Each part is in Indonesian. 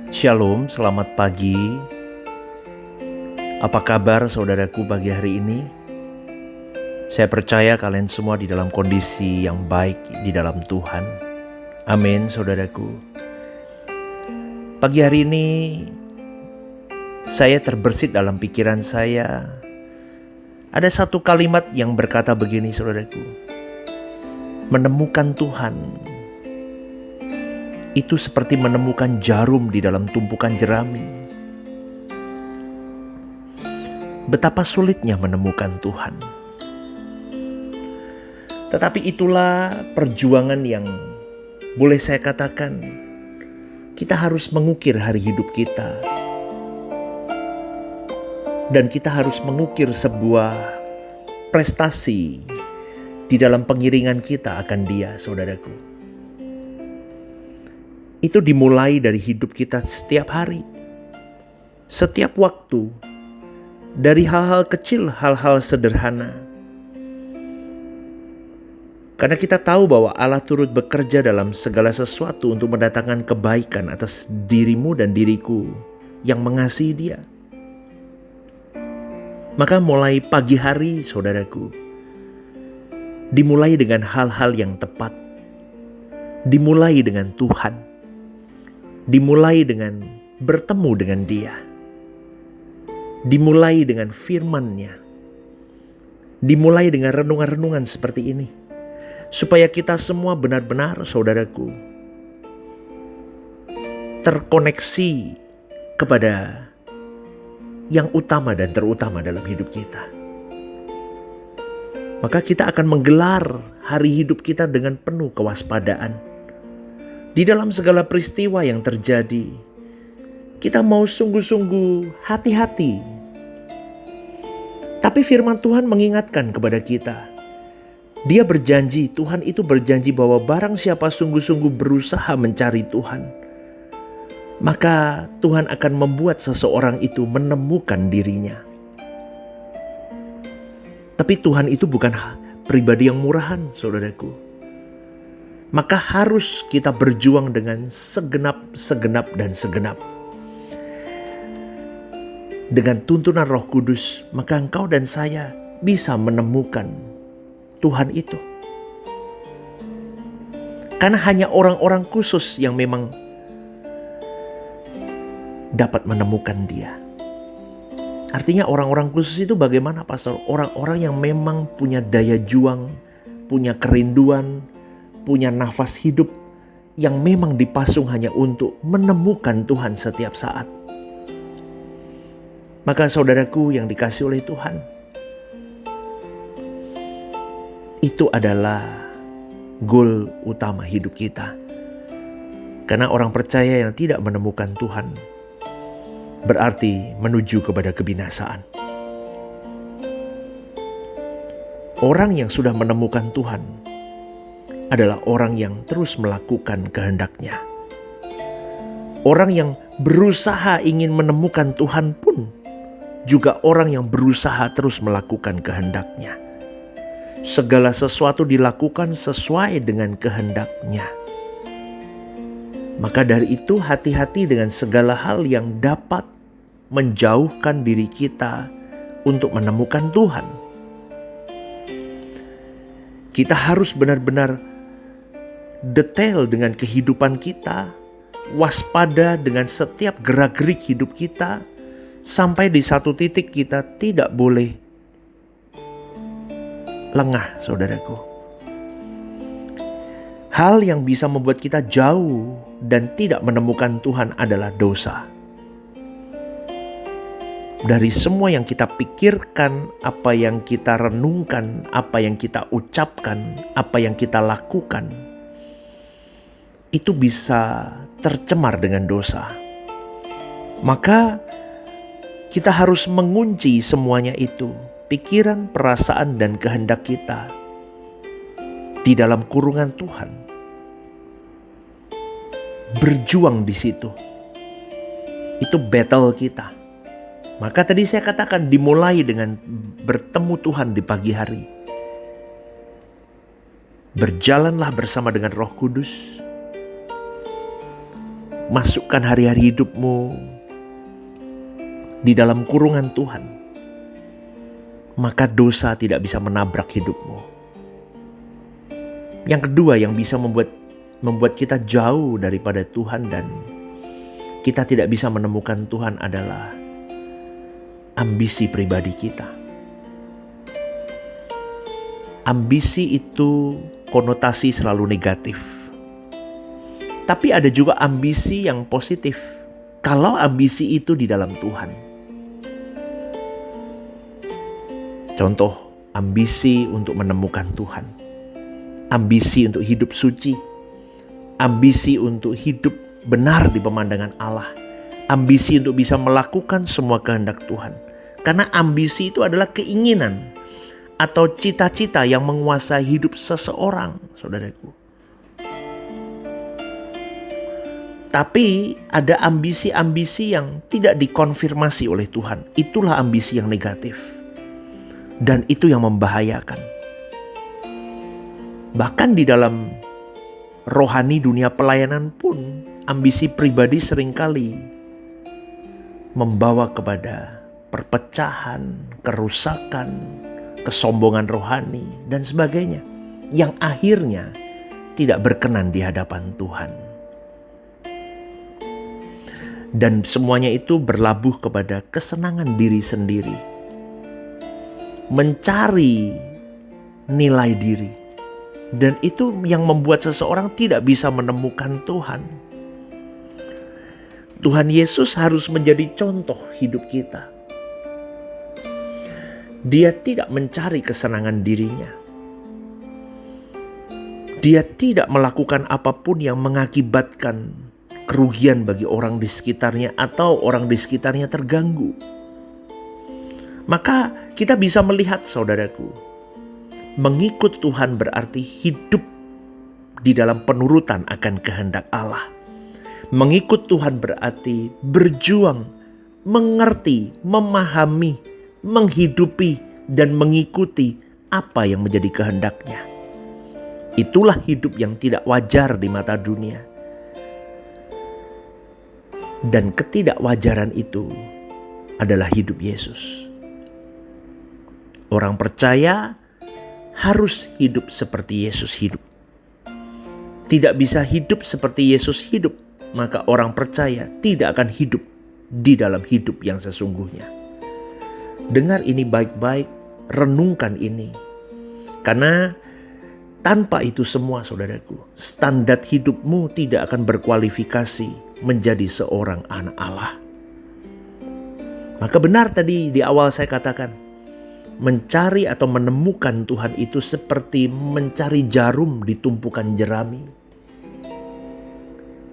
Shalom, selamat pagi. Apa kabar saudaraku pagi hari ini? Saya percaya kalian semua di dalam kondisi yang baik di dalam Tuhan. Amin, saudaraku. Pagi hari ini saya terbersit dalam pikiran saya. Ada satu kalimat yang berkata begini, saudaraku. Menemukan Tuhan itu seperti menemukan jarum di dalam tumpukan jerami. Betapa sulitnya menemukan Tuhan. Tetapi itulah perjuangan yang boleh saya katakan kita harus mengukir hari hidup kita. Dan kita harus mengukir sebuah prestasi di dalam pengiringan kita akan Dia, saudaraku. Itu dimulai dari hidup kita setiap hari, setiap waktu, dari hal-hal kecil, hal-hal sederhana. Karena kita tahu bahwa Allah turut bekerja dalam segala sesuatu untuk mendatangkan kebaikan atas dirimu dan diriku yang mengasihi Dia. Maka mulai pagi hari, saudaraku, dimulai dengan hal-hal yang tepat, dimulai dengan Tuhan. Dimulai dengan bertemu dengan Dia. Dimulai dengan firman-Nya. Dimulai dengan renungan-renungan seperti ini. Supaya kita semua benar-benar, saudaraku, terkoneksi kepada yang utama dan terutama dalam hidup kita. Maka kita akan menggelar hari hidup kita dengan penuh kewaspadaan. Di dalam segala peristiwa yang terjadi, kita mau sungguh-sungguh hati-hati. Tapi firman Tuhan mengingatkan kepada kita. Dia berjanji, Tuhan itu berjanji bahwa barang siapa sungguh-sungguh berusaha mencari Tuhan, maka Tuhan akan membuat seseorang itu menemukan dirinya. Tapi Tuhan itu bukan pribadi yang murahan, saudaraku. Maka harus kita berjuang dengan segenap dan segenap. Dengan tuntunan Roh Kudus, maka engkau dan saya bisa menemukan Tuhan itu. Karena hanya orang-orang khusus yang memang dapat menemukan Dia. Artinya orang-orang khusus itu bagaimana, Pastor? Orang-orang yang memang punya daya juang, punya kerinduan, punya nafas hidup yang memang dipasung hanya untuk menemukan Tuhan setiap saat. Maka saudaraku yang dikasihi oleh Tuhan, itu adalah goal utama hidup kita. Karena orang percaya yang tidak menemukan Tuhan berarti menuju kepada kebinasaan. Orang yang sudah menemukan Tuhan adalah orang yang terus melakukan kehendak-Nya. Orang yang berusaha ingin menemukan Tuhan pun juga orang yang berusaha terus melakukan kehendak-Nya. Segala sesuatu dilakukan sesuai dengan kehendak-Nya. Maka dari itu hati-hati dengan segala hal yang dapat menjauhkan diri kita untuk menemukan Tuhan. Kita harus benar-benar detail dengan kehidupan kita, waspada dengan setiap gerak-gerik hidup kita, sampai di satu titik kita tidak boleh lengah, saudaraku. Hal yang bisa membuat kita jauh dan tidak menemukan Tuhan adalah dosa. Dari semua yang kita pikirkan, apa yang kita renungkan, apa yang kita ucapkan, apa yang kita lakukan, itu bisa tercemar dengan dosa. Maka kita harus mengunci semuanya itu, pikiran, perasaan, dan kehendak kita di dalam kurungan Tuhan. Berjuang di situ. Itu battle kita. Maka tadi saya katakan dimulai dengan bertemu Tuhan di pagi hari. Berjalanlah bersama dengan Roh Kudus. masukkan hari-hari hidupmu di dalam kurungan Tuhan, maka dosa tidak bisa menabrak hidupmu. Yang kedua yang bisa membuat kita jauh daripada Tuhan dan kita tidak bisa menemukan Tuhan adalah ambisi pribadi kita. Ambisi itu konotasi selalu negatif. Tapi ada juga ambisi yang positif. Kalau ambisi itu di dalam Tuhan. Contoh, ambisi untuk menemukan Tuhan. Ambisi untuk hidup suci. Ambisi untuk hidup benar di pemandangan Allah. Ambisi untuk bisa melakukan semua kehendak Tuhan. Karena ambisi itu adalah keinginan atau cita-cita yang menguasai hidup seseorang, saudaraku. Tapi ada ambisi-ambisi yang tidak dikonfirmasi oleh Tuhan. Itulah ambisi yang negatif. Dan itu yang membahayakan. Bahkan di dalam rohani dunia pelayanan pun, ambisi pribadi seringkali membawa kepada perpecahan, kerusakan, kesombongan rohani, dan sebagainya. Yang akhirnya tidak berkenan di hadapan Tuhan. Dan semuanya itu berlabuh kepada kesenangan diri sendiri. Mencari nilai diri. Dan itu yang membuat seseorang tidak bisa menemukan Tuhan. Tuhan Yesus harus menjadi contoh hidup kita. Dia tidak mencari kesenangan dirinya. Dia tidak melakukan apapun yang mengakibatkan kerugian bagi orang di sekitarnya atau orang di sekitarnya terganggu. Maka kita bisa melihat, saudaraku, mengikut Tuhan berarti hidup di dalam penurutan akan kehendak Allah. Mengikut Tuhan berarti berjuang, mengerti, memahami, menghidupi, dan mengikuti apa yang menjadi kehendaknya. Itulah hidup yang tidak wajar di mata dunia. Dan ketidakwajaran itu adalah hidup Yesus. Orang percaya harus hidup seperti Yesus hidup. Tidak bisa hidup seperti Yesus hidup, maka orang percaya tidak akan hidup di dalam hidup yang sesungguhnya. Dengar ini baik-baik, renungkan ini. Karena tanpa itu semua, saudaraku, standar hidupmu tidak akan berkualifikasi menjadi seorang anak Allah. Maka benar tadi di awal saya katakan, mencari atau menemukan Tuhan itu seperti mencari jarum di tumpukan jerami.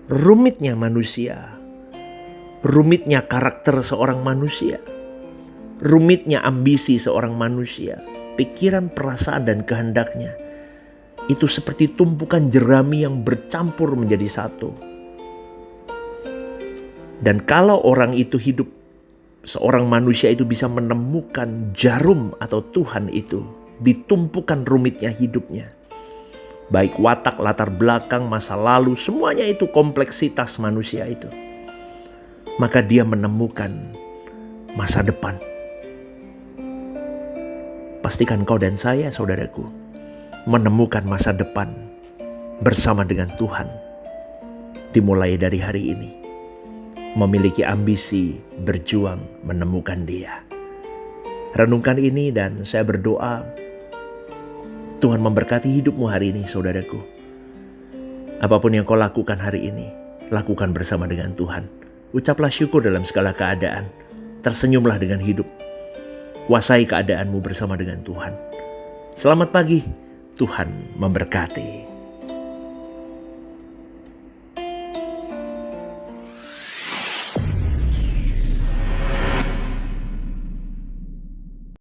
Rumitnya manusia, rumitnya karakter seorang manusia, rumitnya ambisi seorang manusia, pikiran, perasaan, dan kehendaknya, itu seperti tumpukan jerami yang bercampur menjadi satu. Dan kalau orang itu hidup, seorang manusia itu bisa menemukan jarum atau Tuhan itu di tumpukan rumitnya hidupnya. Baik watak, latar belakang, masa lalu, semuanya itu kompleksitas manusia itu. Maka dia menemukan masa depan. Pastikan kau dan saya, saudaraku, menemukan masa depan bersama dengan Tuhan. Dimulai dari hari ini. Memiliki ambisi, berjuang, menemukan Dia. Renungkan ini dan saya berdoa Tuhan memberkati hidupmu hari ini, saudaraku. Apapun yang kau lakukan hari ini, lakukan bersama dengan Tuhan. Ucaplah syukur dalam segala keadaan. Tersenyumlah dengan hidup. Kuasai keadaanmu bersama dengan Tuhan. Selamat pagi, Tuhan memberkati.